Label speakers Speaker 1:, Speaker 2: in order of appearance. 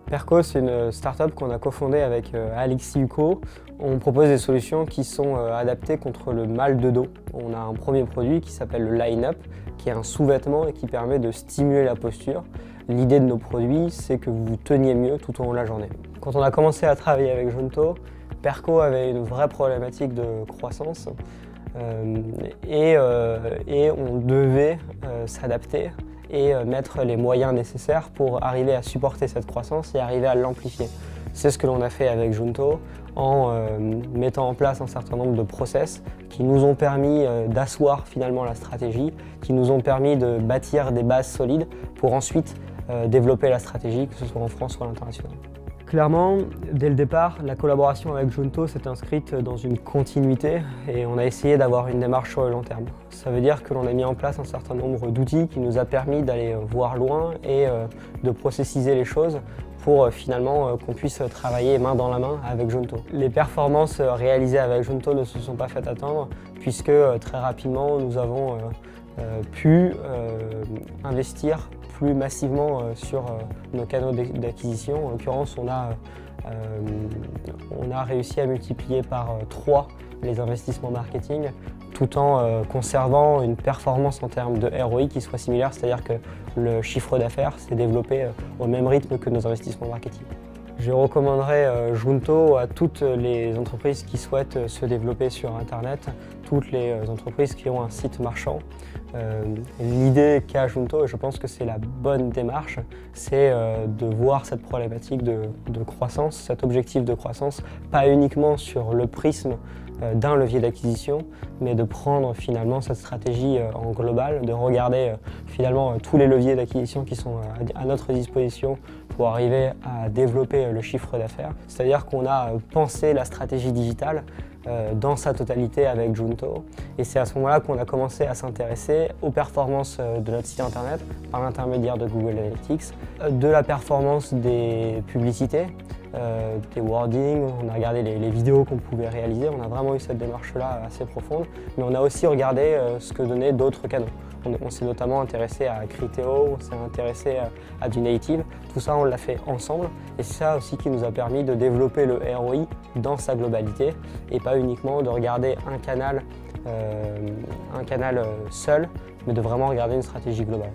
Speaker 1: Perco, c'est une start-up qu'on a cofondée avec Alexis Huco. On propose des solutions qui sont adaptées contre le mal de dos. On a un premier produit qui s'appelle le Line-Up, qui est un sous-vêtement et qui permet de stimuler la posture. L'idée de nos produits, c'est que vous teniez mieux tout au long de la journée. Quand on a commencé à travailler avec Junto, Perco avait une vraie problématique de croissance et on devait s'adapter et mettre les moyens nécessaires pour arriver à supporter cette croissance et arriver à l'amplifier. C'est ce que l'on a fait avec Junto en mettant en place un certain nombre de process qui nous ont permis d'asseoir finalement la stratégie, qui nous ont permis de bâtir des bases solides pour ensuite développer la stratégie, que ce soit en France ou à l'international. Clairement, dès le départ, la collaboration avec Junto s'est inscrite dans une continuité et on a essayé d'avoir une démarche sur le long terme. Ça veut dire que l'on a mis en place un certain nombre d'outils qui nous a permis d'aller voir loin et de processiser les choses pour finalement qu'on puisse travailler main dans la main avec Junto. Les performances réalisées avec Junto ne se sont pas faites attendre puisque très rapidement nous avons pu investir plus massivement sur nos canaux d'acquisition. En l'occurrence, on a réussi à multiplier par 3 les investissements marketing tout en conservant une performance en termes de ROI qui soit similaire, c'est-à-dire que le chiffre d'affaires s'est développé au même rythme que nos investissements marketing. Je recommanderais Junto à toutes les entreprises qui souhaitent se développer sur Internet, toutes les entreprises qui ont un site marchand. L'idée qu'a Junto, et je pense que c'est la bonne démarche, c'est de voir cette problématique de croissance, cet objectif de croissance, pas uniquement sur le prisme d'un levier d'acquisition, mais de prendre finalement cette stratégie en global, de regarder finalement tous les leviers d'acquisition qui sont à notre disposition pour arriver à développer le chiffre d'affaires. C'est-à-dire qu'on a pensé la stratégie digitale dans sa totalité avec Junto. Et c'est à ce moment-là qu'on a commencé à s'intéresser aux performances de notre site internet par l'intermédiaire de Google Analytics, de la performance des publicités, des wordings, on a regardé les vidéos qu'on pouvait réaliser, on a vraiment eu cette démarche-là assez profonde, mais on a aussi regardé ce que donnaient d'autres canaux. On s'est notamment intéressé à Criteo, on s'est intéressé à du native, tout ça on l'a fait ensemble et c'est ça aussi qui nous a permis de développer le ROI dans sa globalité et pas uniquement de regarder un canal seul, mais de vraiment regarder une stratégie globale.